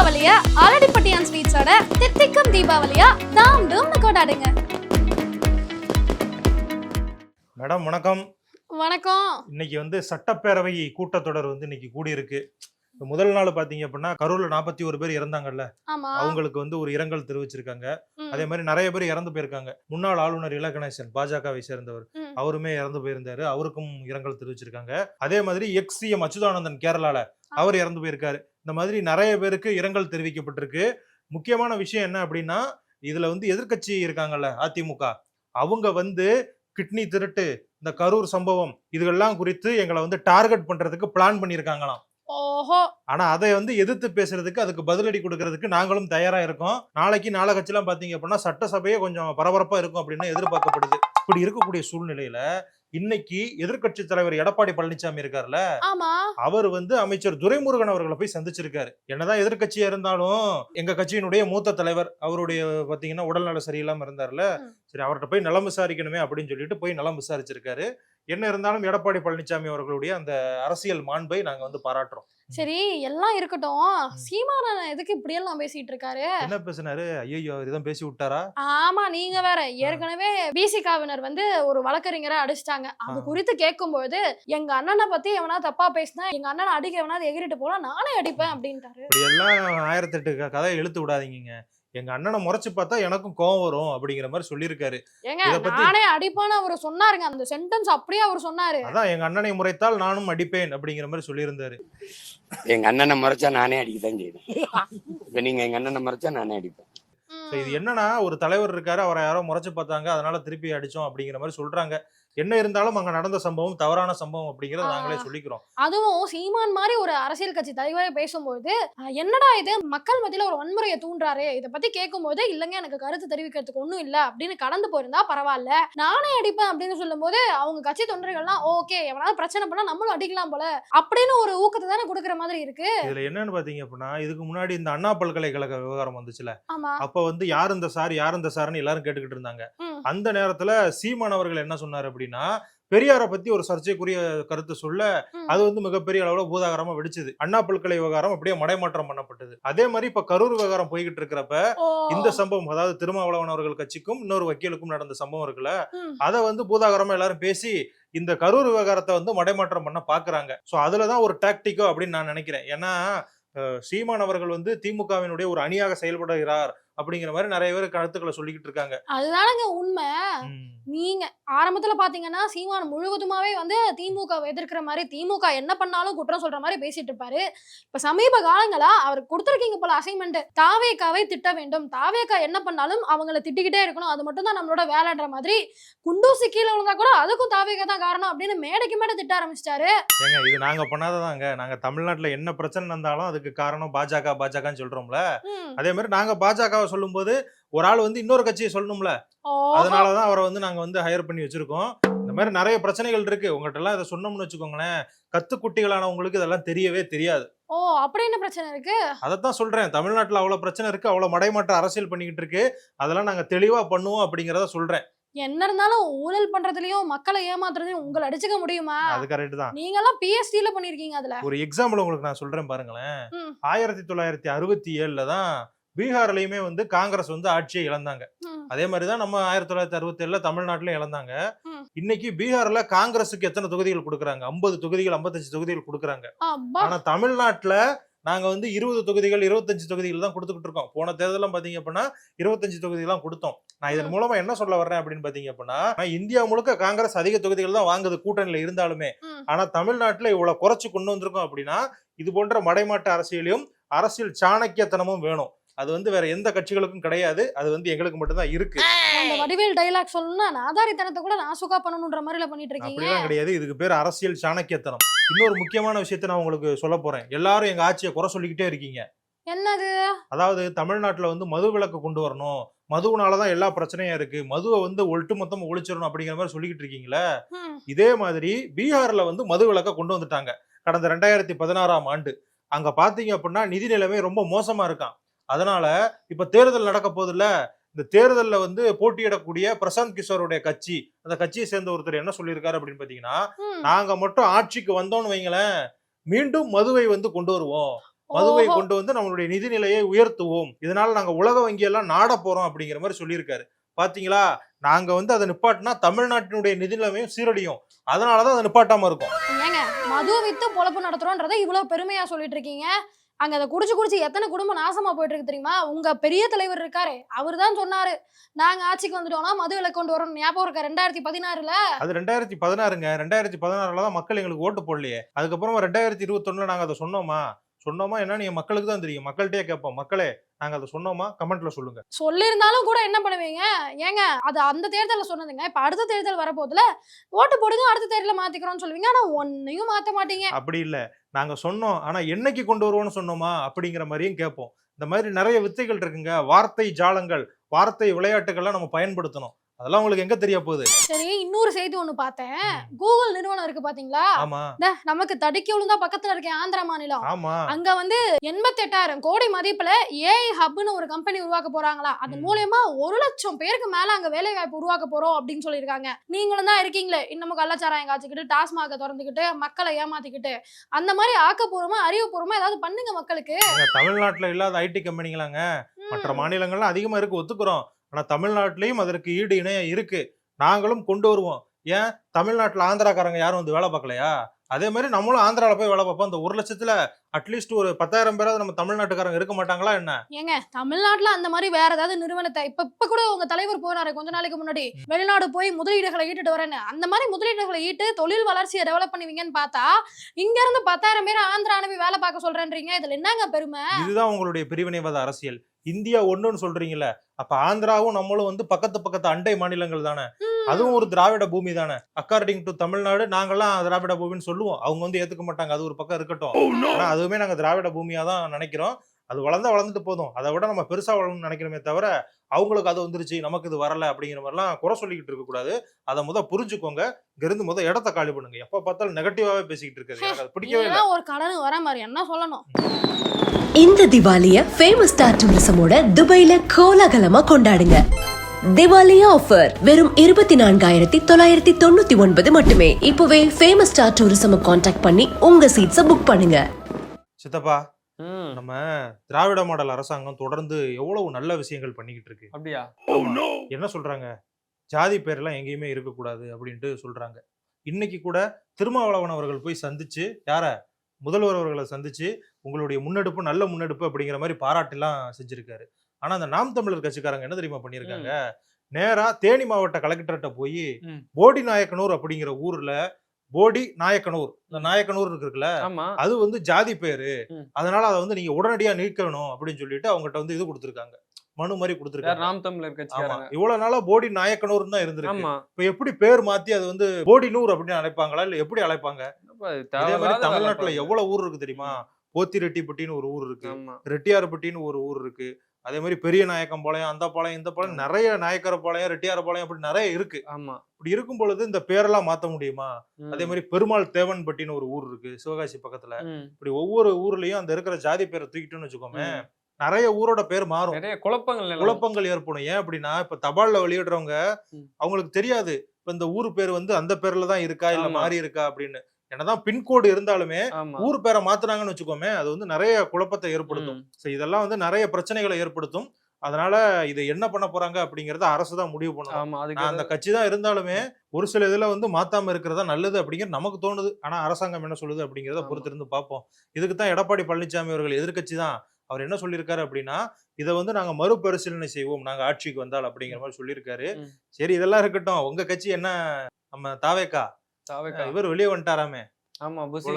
தீபாவளிய ஆலடிப்பட்டியான் ஸ்வீட்ஸோட தித்திக்கும் தீபாவளியா தாம் டூம்னு கொண்டாடுங்க. மேடம் வணக்கம். வணக்கம். இன்னைக்கு சட்டப்பேரவை கூட்டத்தொடர் இன்னைக்கு கூடியிருக்கு. முதல் நாள் பாத்தீங்க அப்படின்னா கரூர்ல 41 பேர் இறந்தாங்கல்ல, அவங்களுக்கு ஒரு இரங்கல் தெரிவிச்சிருக்காங்க. அதே மாதிரி நிறைய பேர் இறந்து போயிருக்காங்க. முன்னாள் ஆளுநர் இல கணேசன் பாஜகவை சேர்ந்தவர், அவருமே இறந்து போயிருந்தாரு, அவருக்கும் இரங்கல் தெரிவிச்சிருக்காங்க. அதே மாதிரி எக்ஸ்-சிஎம் அச்சுதானந்தன் கேரளால அவர் இறந்து போயிருக்காரு. இந்த மாதிரி நிறைய பேருக்கு இரங்கல் தெரிவிக்கப்பட்டிருக்கு. முக்கியமான விஷயம் என்ன அப்படின்னா, இதுல எதிர்கட்சி இருக்காங்கல்ல அதிமுக, அவங்க கிட்னி திருட்டு, இந்த கரூர் சம்பவம், இதெல்லாம் குறித்து எங்களை டார்கெட் பண்றதுக்கு பிளான் பண்ணிருக்காங்களாம். ஓஹோ. ஆனா அதை எதிர்த்து பேசுறதுக்கு, அதுக்கு பதிலடி கொடுக்கறதுக்கு நாங்களும் தயாரா இருக்கோம். நாளைக்கு நாளை கட்சிலாம் பாத்தீங்க அப்படின்னா சட்டசபையே கொஞ்சம் பரபரப்பா இருக்கும் அப்படின்னு எதிர்பார்க்கப்படுது. இப்படி இருக்கக்கூடிய சூழ்நிலையில இன்னைக்கு எதிர்கட்சி தலைவர் எடப்பாடி பழனிசாமி இருக்காருல்ல, அவர் அமைச்சர் துரைமுருகன் அவர்களை போய் சந்திச்சிருக்காரு. என்னதான் எதிர்கட்சியா இருந்தாலும் எங்க கட்சியினுடைய மூத்த தலைவர், அவருடைய பாத்தீங்கன்னா உடல்நல சரியில்லாம இருந்தாருல, சரி அவர்கிட்ட போய் நலம் விசாரிக்கணுமே அப்படின்னு சொல்லிட்டு போய் நலம் விசாரிச்சிருக்காரு. என்ன இருந்தாலும் எடப்பாடி பழனிசாமி அவர்களுடைய அந்த அரசியல் மாண்பை நாங்க பாராட்டுறோம். சரி, எல்லாம் இருக்கட்டும், சீமான் எதுக்கு இப்படி எல்லாம் பேசிட்டு இருக்காரு? என்ன பேசினாரு? ஐயோ, இதான் பேசி விட்டாரா? ஆமா, நீங்க வேற. ஏற்கனவே பிசிகாவினர் ஒரு வழக்கறிஞரை அடிச்சிட்டாங்க. அது குறித்து கேட்கும்போது, எங்க அண்ணனை பத்தி எவனா தப்பா பேசினா, எங்க அண்ணனை அடிக்க எவனாவது எகிரிட்டு போனா நானே அடிப்பேன் அப்படின்ட்டாரு. இப்படி எல்லாம் 1008 கதை இழுத்து விடாதீங்க. எங்க அண்ணனை முறைச்சு பார்த்தா எனக்கும் கோவம் வரும் அப்படிங்கிற மாதிரி சொல்லியிருக்காரு. நானே அடிப்பான்னு அவர் சொன்னாருங்க. அந்த சென்டென்ஸ் அப்படியே அவர் சொன்னாரு. அதான், எங்க அண்ணனை முறைத்தால் நானும் அடிப்பேன் அப்படிங்கிற மாதிரி சொல்லியிருந்தாரு. எங்க அண்ணனை முறைச்சா நானே அடிக்கதான் செய்வேன். இப்ப நீங்க எங்க அண்ணனை முறைச்சா நானே அடிப்பேன். இது என்னன்னா, ஒரு தலைவர் இருக்காரு, அவரை யாரோ முறைச்சு பார்த்தாங்க, அதனால திருப்பி அடிச்சோம் அப்படிங்கிற மாதிரி சொல்றாங்க. என்ன இருந்தாலும் அங்க நடந்த சம்பவம் தவறான சம்பவம் அப்படிங்கறத நாங்களே சொல்லிக்கிறோம். அதுவும் சீமான் மாதிரி ஒரு அரசியல் கட்சி தலைவரே பேசும்போது, என்னடா இது மக்கள் மத்தியில ஒரு வன்முறையை தூண்டுறாரு, இதை பத்தி கேட்கும்போது இல்லங்க எனக்கு கருத்து தெரிவிக்கிறதுக்கு ஒண்ணும் இல்ல அப்படின்னு கடந்து போயிருந்தா பரவாயில்ல, நானே அடிப்பேன் அப்படின்னு சொல்லும் போது அவங்க கட்சி தொண்டர்கள்லாம் ஓகே, எவனாவது பிரச்சனை பண்ணா நம்மளும் அடிக்கலாம் போல அப்படின்னு ஒரு ஊக்கத்தை தானே கொடுக்குற மாதிரி இருக்கு. இதுல என்னன்னு பாத்தீங்க அப்படின்னா, இதுக்கு முன்னாடி இந்த அண்ணா பல்கலைக்கழக விவகாரம் வந்துச்சுல, அப்ப யார் இந்த சார் யார் இந்த சார்னு எல்லாரும் கேட்டுக்கிட்டு இருந்தாங்க. அந்த நேரத்துல சீமான் அவர்கள் என்ன சொன்னாரு அப்படின்னா, பெரியாரை பத்தி ஒரு சர்ச்சைக்குரிய கருத்து சொல்ல, அது மிகப்பெரிய அளவுல பூதாகரமா வெடிச்சது. அண்ணா பல்கலை விவகாரம் அப்படியே மடைமாற்றம் பண்ணப்பட்டது. அதே மாதிரி இப்ப கரூர் விவகாரம் போய்கிட்டு இருக்கிறப்ப இந்த சம்பவம், அதாவது திருமாவளவன் அவர்கள் கட்சிக்கும் இன்னொரு வக்கீலுக்கும் நடந்த சம்பவம் இருக்குல்ல, அதை பூதாகரமா எல்லாரும் பேசி இந்த கரூர் விவகாரத்தை மடைமாற்றம் பண்ண பாக்குறாங்க. சோ அதுலதான் ஒரு டாக்டிக்கோ அப்படின்னு நான் நினைக்கிறேன். ஏன்னா சீமான் அவர்கள் திமுகவினுடைய ஒரு அணியாக செயல்படுகிறார் அப்படிங்கிற மாதிரி நிறைய பேர் கருத்துக்களை சொல்லிக்கிட்டு இருக்காங்க. அதுதானங்க உண்மை. நீங்க ஆரம்பத்துல பாத்தீங்கன்னா சீமான் முழுவதுமாவே திமுக எதிர்க்கிற மாதிரி, திமுக என்ன பண்ணாலும் குற்றம் சொல்ற மாதிரி பேசிட்டு இருப்பாரு. இப்ப சமீப காலங்களா அவருக்கு கொடுத்திருக்கீங்க போல அசைன்மெண்ட், தாவேகாவை திட்ட வேண்டும், தாவேகா என்ன பண்ணாலும் அவங்களை திட்டிக்கிட்டே இருக்கணும், அது மட்டும் தான் நம்மளோட வேலைன்ற மாதிரி. குண்டூசி கீழே விழுந்தா கூட அதுக்கும் தாவேகா தான் காரணம் அப்படின்னு மேடைக்கு மேடை திட்ட ஆரம்பிச்சிட்டாரு. ஏங்க, இது நாங்க பண்ணாததாங்க. நாங்க தமிழ்நாட்டுல என்ன பிரச்சனை இருந்தாலும் அதுக்கு காரணம் பாஜகன்னு சொல்றோம்ல, அதே மாதிரி நாங்க பாஜக சொல்லும் போது ஒரு ஆள் இன்னொரு கட்சியை சொல்லணும்ல, அதனாலதான் அவரை நாங்க ஹையர் பண்ணி வச்சிருக்கோம். இந்த மாதிரி நிறைய பிரச்சனைகள் இருக்கு. உங்ககிட்ட எல்லாம் இதை சொன்னோம்னு வச்சுக்கோங்களேன், கத்துக்குட்டிகளானவங்களுக்கு இதெல்லாம் தெரியவே தெரியாது. ஓ, அப்படி என்ன பிரச்சனை இருக்கு? அதைத்தான் சொல்றேன். தமிழ்நாட்டுல அவ்வளவு பிரச்சனை இருக்கு, அவ்வளவு மடைமாற்ற அரசியல் பண்ணிக்கிட்டு இருக்கு. அதெல்லாம் நாங்க தெளிவா பண்ணுவோம் அப்படிங்கறத சொல்றேன். என்ன இருந்தாலும் ஊழல் பண்றதுலயும் மக்களை ஏமாத்துறதையும் உங்களை அடிச்சுக்க முடியுமா? அது கரெக்ட் தான். நீங்க எல்லாம் PhD பண்ணிருக்கீங்க. அதுல ஒரு எக்ஸாம்பிள் உங்களுக்கு நான் சொல்றேன் பாருங்களேன். 1967 தான் பீகார்லயுமே காங்கிரஸ் ஆட்சியை இழந்தாங்க. அதே மாதிரிதான் நம்ம 1967 தமிழ்நாட்டிலும் இழந்தாங்க. இன்னைக்கு பீகார்ல காங்கிரஸுக்கு எத்தனை தொகுதிகள் கொடுக்குறாங்க? 50 தொகுதிகள் 55 தொகுதிகள் கொடுக்குறாங்க. ஆனா தமிழ்நாட்டுல நாங்க 20 தொகுதிகள் 25 தொகுதிகள் தான் கொடுத்துக்கிட்டு இருக்கோம். போன தேர்தலாம் பாத்தீங்க அப்படின்னா 25 தொகுதிகள் கொடுத்தோம். நான் இதன் மூலமா என்ன சொல்ல வர்றேன் அப்படின்னு பாத்தீங்க அப்படின்னா, இந்தியா முழுக்க காங்கிரஸ் அதிக தொகுதிகள் தான் வாங்குது கூட்டணியில இருந்தாலுமே. ஆனா தமிழ்நாட்டுல இவ்வளவு குறைச்சு கொண்டு வந்திருக்கோம் அப்படின்னா, இது போன்ற மடைமாட்ட அரசியலையும் அரசியல் சாணக்கியத்தனமும் வேணும். அது வேற எந்த கட்சிகளுக்கும் கிடையாது. அது எங்களுக்கு மட்டும் தான் இருக்கு. அந்த வடிவேல் டயலாக் சொல்லணும்னா நாதாரித்தனத்தை கூட நாசுகா பண்ணணும்ன்ற மாதிரில பண்ணிட்டு இருக்கீங்க. அப்படிலாம் கிடையாது. இதுக்கு பேர் அரசியல் சாணக்கியத்தனம். இன்னொரு முக்கியமான விஷயத்தை நான் உங்களுக்கு சொல்ல போறேன். எல்லாரும் எங்க ஆட்சியை குறை சொல்லிக்கிட்டே இருக்கீங்க. என்னது? அதாவது தமிழ்நாட்டுல மது விலக்கு கொண்டு வரணும், மதுவுனாலதான் எல்லா பிரச்சனையும் இருக்கு, மதுவை ஒட்டு மொத்தமா ஒழிச்சிடணும் அப்படிங்கிற மாதிரி சொல்லிக்கிட்டு இருக்கீங்களா? இதே மாதிரி பீகார்ல மது விலக்க கொண்டு வந்துட்டாங்க கடந்த 2016ஆம் ஆண்டு. அங்க பாத்தீங்க அப்படின்னா நிதி நிலைமை ரொம்ப மோசமா இருக்கான். அதனால இப்ப தேர்தல் நடக்க போதில்ல, இந்த தேர்தல்ல போட்டியிடக்கூடிய பிரசாந்த் கிஷோருடைய கட்சி, அந்த கட்சியை சேர்ந்த ஒருத்தர் என்ன சொல்லியிருக்காரு அப்படின்னு பாத்தீங்கன்னா, நாங்க மட்டும் ஆட்சிக்கு வந்தோம்னு வைங்களேன், மீண்டும் மதுவை கொண்டு வருவோம், மதுவை கொண்டு வந்து நம்மளுடைய நிதிநிலையை உயர்த்துவோம், இதனால நாங்க உலக வங்கி எல்லாம் நாட போறோம் அப்படிங்கிற மாதிரி சொல்லியிருக்காரு. பாத்தீங்களா, நாங்க வந்து அதை நிப்பாட்டினா தமிழ்நாட்டினுடைய நிதிநிலைமையும் சீரடியும், அதனாலதான் அதை நிப்பாட்டாம இருக்கும். ஏங்க மதுவை வித்து பொழப்பு நடத்துறோன்றதை இவ்வளவு பெருமையா சொல்லிட்டு இருக்கீங்க. அங்க அதை குடிச்சு எத்தனை குடும்பம் நாசமா போயிட்டு இருக்கு தெரியுமா? உங்க பெரிய தலைவர் இருக்காரு, அவர் தான் சொன்னாரு நாங்க ஆட்சிக்கு வந்துட்டோம்னா மது விலை கொண்டு வரோம். ஞாபகம் இருக்கா 2016ல? அது 2016ங்க. 2016ல தான் மக்கள் எங்களுக்கு ஓட்டு போடலையே. அதுக்கப்புறமா 2021ல நாங்க அதை சொன்னோமா என்ன நீங்க மக்களுக்கு தான் தெரியும். மக்கள்கிட்டயே கேட்போம், மக்களே நாங்க அதை சொன்னோமா, கமெண்ட்ல சொல்லுங்க. சொல்லியிருந்தாலும் கூட என்ன பண்ணுவீங்க? ஏங்க அது அந்த தேர்தலில் சொன்னதுங்க. இப்ப அடுத்த தேர்தல் வரப்போதுல ஓட்டு போடுங்க, அடுத்த தேர்தலில் மாத்திக்கிறோம்னு சொல்லுவீங்க. ஆனா ஒன்னையும் மாத்த மாட்டீங்க. அப்படி இல்ல, நாங்க சொன்னோம், ஆனா என்னைக்கு கொண்டு வருவோம்னு சொன்னோமா அப்படிங்கிற மாதிரியும் கேட்போம். இந்த மாதிரி நிறைய வித்தைகள் இருக்குங்க, வார்த்தை ஜாலங்கள், வார்த்தை விளையாட்டுகள்லாம் நம்ம பயன்படுத்தணும். அதெல்லாம் உங்களுக்கு எங்க தெரிய போகுது? சரி, இன்னொரு செய்தி ஒண்ணு பார்த்தேன். கூகுள் நிறுவனம் இருக்கு பாத்தீங்களா? ஆமா. நமக்கு தடுக்கி விழுந்தா பக்கத்துல இருக்க ஆந்திரா மாநிலம், ஆமா, அங்க வந்து 88,000 கோடி மதிப்புல ஏஐ ஹப்னு ஒரு கம்பெனி உருவாக்க போறாங்களா. அது மூலமா 1,00,000 பேருக்கு மேல அங்க வேலை வாய்ப்பு உருவாக்க போறோம் அப்படின்னு சொல்லியிருக்காங்க. நீங்களும் தான் இருக்கீங்களே இன்னமும் கள்ளச்சாராயம் காய்ச்சிக்கிட்டு, டாஸ்மாக திறந்துக்கிட்டு, மக்களை ஏமாத்திக்கிட்டு, அந்த மாதிரி ஆக்கப்பூர்வமா அறிவுபூர்வமா ஏதாவது பண்ணுங்க மக்களுக்கு. தமிழ்நாட்டுல இல்லாத ஐடி கம்பெனிங்களாங்க மற்ற மாநிலங்கள்லாம் அதிகமா இருக்கு, ஒத்துக்குறோம். ஆனா தமிழ்நாட்டிலையும் அதற்கு ஈடு இணையம் இருக்கு, நாங்களும் கொண்டு வருவோம். ஏன் தமிழ்நாட்டுல ஆந்திராக்காரங்க யாரும் வந்து வேலை பார்க்கலையா? அதே மாதிரி நம்மளும் ஆந்திரால போய் வேலை பார்ப்போம். அந்த 1,00,000த்துல அட்லீஸ்ட் ஒரு 10,000 பேராவது நம்ம தமிழ்நாட்டுக்காரங்க இருக்க மாட்டாங்களா என்ன? ஏங்க தமிழ்நாட்டுல அந்த மாதிரி வேற ஏதாவது நிறுவனத்தை இப்ப கூட உங்க தலைவர் போனாரு கொஞ்ச நாளைக்கு முன்னாடி, வெளிநாடு போய் முதலீடுகளை ஈட்டுட்டு வரேன்னு. அந்த மாதிரி முதலீடுகளை ஈட்டு தொழில் வளர்ச்சியை டெவலப் பண்ணுவீங்கன்னு பார்த்தா இங்க இருந்து 10,000 பேர் ஆந்திரா அனுப்பி வேலை பார்க்க சொல்றேன்றீங்க. இதுல என்னங்க பெருமை? இதுதான் உங்களுடைய பிரிவினைவாத அரசியல். இந்தியா ஒண்ணுன்னு சொல்றீங்கல்ல, அப்ப ஆந்திராவும் நம்மளும் வந்து பக்கத்து அண்டை மாநிலங்கள் தானே, அதுவும் ஒரு திராவிட பூமி தானே. அக்கார்டிங் டு தமிழ்நாடு நாங்கெல்லாம் திராவிட பூமின்னு சொல்லுவோம், அவங்க வந்து ஏத்துக்க மாட்டாங்க, அது ஒரு பக்கம் இருக்கட்டும். ஆனா அதுவுமே நாங்க திராவிட பூமியா தான் நினைக்கிறோம். அது வளர்ந்துட்டு போதும், அதை விட நம்ம பெருசா வளரணும்னு நினைக்கிறோமே தவிர அவங்களுக்கு அது வந்துருச்சு நமக்கு இது வரல அப்படிங்கிற மாதிரிலாம் குறை சொல்லிக்கிட்டு இருக்க கூடாது. அதை புரிஞ்சுக்கோங்க. இங்க இருந்து இடத்த காலி பண்ணுங்க. எப்ப பார்த்தாலும் நெகட்டிவாவே பேசிக்கிட்டு இருக்காது, எனக்கு அது பிடிக்கவே இல்லை. ஒரு கடன் வர மாதிரி என்ன சொல்லணும்? இந்த திவாலிய ஃபேமஸ் ஸ்டார் டூரிசமோட துபாயில கோலாகலமா கொண்டாடுங்க. திவாலி ஆஃபர் வெறும் 24,999 மட்டுமே. இப்பவே ஃபேமஸ் ஸ்டார் டூரிசம் கான்டாக்ட் பண்ணி உங்க சீட்ஸை புக் பண்ணுங்க. சித்தப்பா, நம்ம திராவிட மாடல் அரசாங்கம் தொடர்ந்து எவ்வளவு நல்ல விஷயங்கள் பண்ணிக்கிட்டு இருக்கு. அப்படியா? என்ன சொல்றாங்க, ஜாதி பேரெல்லாம் எங்கேயுமே இருக்கக்கூடாது அப்படின்ட்டு சொல்றாங்க. இன்னைக்கு கூட திருமாவளவன் அவர்கள் போய் சந்திச்சு யார, முதல்வர் அவர்களை சந்திச்சு உங்களுடைய முன்னெடுப்பு நல்ல முன்னெடுப்பு அப்படிங்கிற மாதிரி பாராட்டெல்லாம் செஞ்சிருக்காரு. ஆனா அந்த நாம் தமிழர் கட்சிக்காரங்க என்ன தெரியுமா பண்ணிருக்காங்க, நேரா தேனி மாவட்ட கலெக்டர்கிட்ட போய் போடி நாயக்கனூர் அப்படிங்கிற ஊர்ல, போடி நாயக்கனூர், இந்த நாயக்கனூர் இருக்குல்ல, அது வந்து ஜாதி பேரு, அதனால அதை வந்து நீங்க உடனடியா நீக்கணும் அப்படின்னு சொல்லிட்டு அவங்ககிட்ட வந்து இது கொடுத்திருக்காங்க, மனு மாதிரி கொடுத்திருக்காங்க. நாம் தமிழர் கட்சிக்காரங்க. இவ்வளவு நாளா போடி நாயக்கனூர் தான் இருந்திருக்கு. இப்ப எப்படி பேர் மாத்தி அது வந்து போடி நூர் அப்படின்னு அழைப்பாங்களா, இல்ல எப்படி அழைப்பாங்க? இதே மாதிரி தமிழ்நாட்டுல எவ்வளவு ஊர் இருக்கு தெரியுமா? போத்திரெட்டிப்பட்டின்னு ஒரு ஊர் இருக்கு, ரெட்டியார்பட்டின்னு ஒரு ஊர் இருக்கு, அதே மாதிரி பெரிய நாயக்கம்பாளையம், அந்த பாளையம், இந்த பாளையம், நிறைய நாயக்கரபாளையம், ரெட்டியாரபாளையம் அப்படி நிறைய இருக்கு. இப்படி இருக்கும் பொழுது இந்த பேரெல்லாம் மாத்த முடியுமா? அதே மாதிரி பெருமாள் தேவன்பட்டின்னு ஒரு ஊர் இருக்கு சிவகாசி பக்கத்துல. இப்படி ஒவ்வொரு ஊர்லயும் அந்த இருக்கிற ஜாதி பேரை தூக்கிட்டோம்னு வச்சுக்கோமே, நிறைய ஊரோட பேர் மாறும், நிறைய குழப்பங்கள் ஏற்படும். ஏன் அப்படின்னா இப்ப தபால்ல வெளியிடுறவங்க அவங்களுக்கு தெரியாது இப்ப இந்த ஊர் பேர் வந்து அந்த பேர்ல தான் இருக்கா இல்ல மாறி இருக்கா அப்படின்னு. என்னதான் பின்கோடு இருந்தாலுமே ஊர் பேரை மாத்துனாங்கன்னு வச்சுக்கோமே, அது வந்து நிறைய குழப்பத்தை ஏற்படுத்தும். இதெல்லாம் வந்து நிறைய பிரச்சனைகளை ஏற்படுத்தும். அதனால இதை என்ன பண்ண போறாங்க அப்படிங்கறத அரசுதான் முடிவு பண்ணணும். அந்த கட்சி தான் இருந்தாலுமே ஒரு சில இதுல வந்து மாத்தாம இருக்கிறதா நல்லது அப்படிங்கிறது நமக்கு தோணுது. ஆனா அரசாங்கம் என்ன சொல்லுது அப்படிங்கறத பொறுத்திருந்து பார்ப்போம். இதுக்குதான் எடப்பாடி பழனிசாமி அவர்கள் எதிர்கட்சி தான், அவர் என்ன சொல்லியிருக்காரு அப்படின்னா, இதை வந்து நாங்க மறுபரிசீலனை செய்வோம் நாங்க ஆட்சிக்கு வந்தால் அப்படிங்கிற மாதிரி சொல்லியிருக்காரு. சரி, இதெல்லாம் இருக்கட்டும். உங்க கட்சி என்ன, நம்ம தாவேக்கா இவர் வெளியே வந்துட்டாராமே. ஆமா புசி.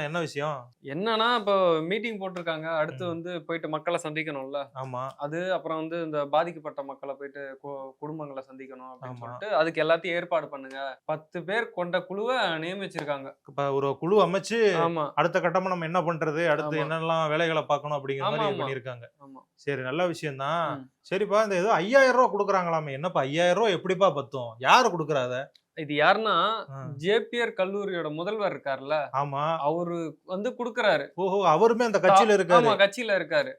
என்ன விஷயம்? என்னன்னா இப்போ மீட்டிங் போட்டிருக்காங்க, அடுத்து வந்து போயிட்டு மக்களை சந்திக்கணும்ல. ஆமா. அது அப்புறம் வந்து இந்த பாதிக்கப்பட்ட மக்களை போயிட்டு குடும்பங்களை சந்திக்கணும் அப்படின்னு சொல்லிட்டு அதுக்கு எல்லாத்தையும் ஏற்பாடு பண்ணுங்க. 10 பேர் கொண்ட குழுவை நியமிச்சிருக்காங்க. இப்ப ஒரு குழு அமைச்சு அடுத்த கட்டமா நம்ம என்ன பண்றது, அடுத்து என்னெல்லாம் வேலைகளை பார்க்கணும் அப்படிங்கிற மாதிரி பண்ணிருக்காங்க. சரி, நல்ல விஷயம் தான். சரிப்பா, இந்த ஏதோ 5,000 ரூபாய் கொடுக்குறாங்களாமே, என்னப்பா 5,000 ரூபாய் எப்படிப்பா பத்தும்? யாரு கொடுக்குறாத? இது யாருன்னா ஜேபிஆர் கல்லூரியோட முதல்வர் இருக்காருல்ல, ஆமா, அவரு வந்து குடுக்கறாரு. ஓஹோ, அவருமே அந்த கட்சியில இருக்காரு. ஆமா, கட்சியில இருக்காரு.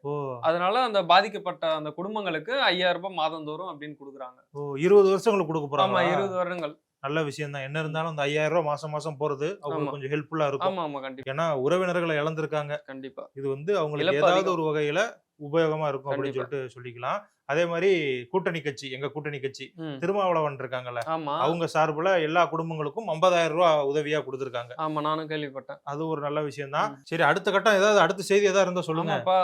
அதனால அந்த பாதிக்கப்பட்ட அந்த குடும்பங்களுக்கு 5,000 ரூபாய் மாதந்தோறும் அப்படின்னு குடுக்குறாங்க. 20 வருஷங்களுக்கு கொடுக்க போறாங்க. ஆமா, 20 வருடங்கள். நல்ல விஷயம் தான். என்ன இருந்தாலும் அந்த 5000 ரூபாய் மாசம் மாசம் போறது அவங்களுக்கு கொஞ்சம் ஹெல்ப்ஃபுல்லா இருக்கும். ஆமா ஆமா கண்டிப்பா ஏன்னா உறவினர்களை இழந்திருக்காங்க. கண்டிப்பா. இது வந்து அவங்களுக்கு இழப்பு ஏதாவது அதிகம். ஒரு வகையில உபயோகமா இருக்கும் அப்படின்னு கண்டிப்பா. சொல்லிட்டு சொல்லிக்கலாம். அதே மாதிரி கூட்டணி கட்சி, எங்க கூட்டணி கட்சி ம். திருமாவளவன் இருக்காங்கல்ல, ஆமா அவங்க சார்புல எல்லா குடும்பங்களுக்கும் 50,000 ரூபாய் உதவியா கொடுத்திருக்காங்க. ஆமா நானும் கேள்விப்பட்டேன். அது ஒரு நல்ல விஷயம் தான். சரி, அடுத்த கட்டம் ஏதாவது அடுத்த செய்தி ஏதாவது இருந்தா சொல்லுங்க. ஆமாப்பா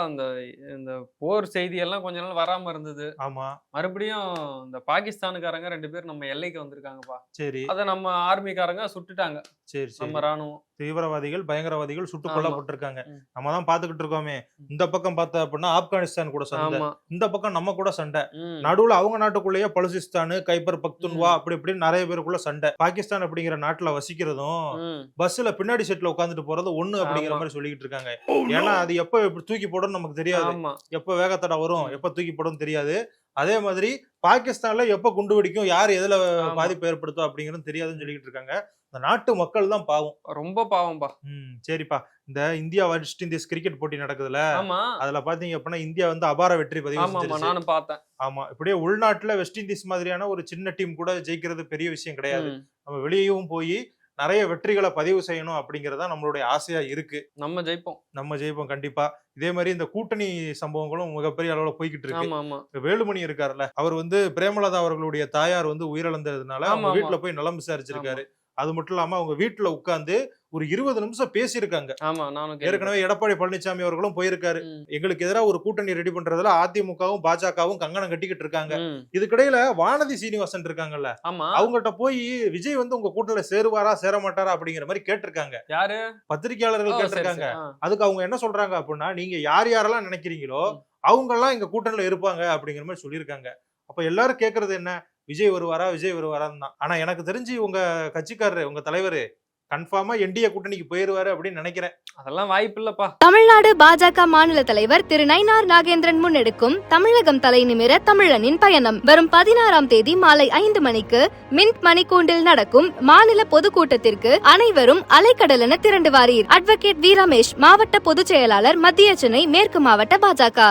இந்த போர் செய்தி எல்லாம் கொஞ்ச நாள் வராம இருந்தது. ஆமா, மறுபடியும் இந்த பாகிஸ்தானுக்காரங்க 2 பேர் நம்ம எல்லைக்கு வந்திருக்காங்கப்பா. சரி அத நம்ம ஆர்மிக்காரங்க சுட்டுட்டாங்க. சரி சரி. நம்ம ராணுவம். தீவிரவாதிகள் பயங்கரவாதிகள் சுட்டுக் ஆமா. கொல்லப்பட்டிருக்காங்க. ம். நம்ம தான் பாத்துக்கிட்டு இருக்கோமே. இந்த பக்கம் பார்த்தா அப்படின்னா ஆப்கானிஸ்தான் கூட சண்டை, ஆமா. இந்த பக்கம் நம்ம கூட சண்டை, ம். நடுவுல அவங்க நாட்டுக்குள்ளேயே பலுசிஸ்தான், கைபர் பக்துன்வா அப்படி இப்படின்னு நிறைய பேருக்குள்ள சண்டை. பாகிஸ்தான் அப்படிங்கிற நாட்டுல வசிக்கிறதும் ம். பஸ்ல பின்னாடி சீட்ல உட்காந்துட்டு போறது ஒண்ணு அப்படிங்கிற ஆமா. மாதிரி சொல்லிக்கிட்டு இருக்காங்க. ஏன்னா அது எப்ப இப்படி தூக்கி போடும் நமக்கு தெரியாது, ஆமா. எப்ப வேகத்தடை வரும், எப்ப தூக்கி போடும் தெரியாது. அதே மாதிரி பாகிஸ்தான்ல எப்ப குண்டு வெடிக்கும், யார் எதுல ஆமா. பாதிப்பு ஏற்படுத்தும் அப்படிங்கிறது தெரியாதுன்னு சொல்லிக்கிட்டு இருக்காங்க. இந்த நாட்டு மக்கள் தான் பாவம். ரொம்ப பாவம்பா. சரிப்பா. இந்த இந்தியா வெஸ்ட் இண்டீஸ் கிரிக்கெட் போட்டி நடக்குதுல, ஆமா அதுல பாத்தீங்க அப்படின்னா இந்தியா வந்து அபார வெற்றி பதிவு ஆமா ஆமா செஞ்சிருச்சு. நானும் பார்த்தேன். ஆமா, இப்படியே உள்நாட்டுல வெஸ்ட் இண்டீஸ் மாதிரியான ஒரு சின்ன டீம் கூட ஜெயிக்கிறது பெரிய விஷயம் கிடையாது. ம். நம்ம வெளியவும் போய் நிறைய வெற்றிகளை பதிவு செய்யணும் அப்படிங்கறதா நம்மளுடைய ஆசையா இருக்கு. நம்ம ஜெயிப்போம். நம்ம ஜெயிப்போம் கண்டிப்பா. இதே மாதிரி இந்த கூட்டணி சம்பவங்களும் மிகப்பெரிய அளவுல போய்கிட்டு இருக்கு. ஆமா ஆமா இப்ப வேலுமணி இருக்காருல்ல, அவர் வந்து பிரேமலதா அவர்களுடைய தாயார் வந்து உயிரிழந்ததுனால ஆமா, அவங்க ஆமா. வீட்டுல போய் நலம் விசாரிச்சிருக்காரு. அது மட்டும் இல்லாம அவங்க வீட்டுல உட்கார்ந்து ஒரு 20 நிமிஷம் பேசியிருக்காங்க. ஆமா நானும் கேள்விப்பட்டேன். ஏற்கனவே எடப்பாடி பழனிசாமி அவர்களும் போயிருக்காரு. ம். எங்களுக்கு எதிராக ஒரு கூட்டணி ரெடி பண்றதுல அதிமுகவும் பாஜகவும் கங்கணம் கட்டிக்கிட்டு இருக்காங்க. ம். இதுக்கிடையில வானதி சீனிவாசன் இருக்காங்கல்ல, ஆமா அவங்ககிட்ட போய் விஜய் வந்து உங்க கூட்டணியில சேருவாரா சேர மாட்டாரா அப்படிங்கிற மாதிரி கேட்டிருக்காங்க. யாரு? பத்திரிகையாளர்கள் ஓ, சரி, கேட்டிருக்காங்க. சரி. ஆ. அதுக்கு அவங்க என்ன சொல்றாங்க அப்படின்னா, நீங்க யார் யாரெல்லாம் நினைக்கிறீங்களோ அவங்க எல்லாம் எங்க கூட்டணியில இருப்பாங்க அப்படிங்கிற மாதிரி சொல்லியிருக்காங்க. அப்ப எல்லாரும் கேக்குறது என்ன, விஜய் வருவாரா விஜய் வருவாரான்னு தான். ஆனா எனக்கு தெரிஞ்சு உங்க கட்சிக்காரரு, உங்க தலைவரு கன்ஃபார்மா என்டிஏ கூட்டணிக்கு போயிருவாரு அப்படின்னு நினைக்கிறேன். அதெல்லாம் வாய்ப்பு இல்லப்பா. தமிழ்நாடு பாஜக மாநில தலைவர் திரு நயினார் நாகேந்திரன் முன்னெடுக்கும் தமிழகம் தலை நிமிர தமிழனின் பயணம் வரும் 16ஆம் தேதி மாலை 5 மணிக்கு மின்ட் மணிக்கூண்டில் நடக்கும் மாநில பொதுக்கூட்டத்திற்கு அனைவரும் அலைக்கடலென திரண்டு வாரீர். அட்வொகேட் வி ரமேஷ், மாவட்ட பொதுச் செயலாளர், மத்திய சென்னை மேற்கு மாவட்ட பாஜக.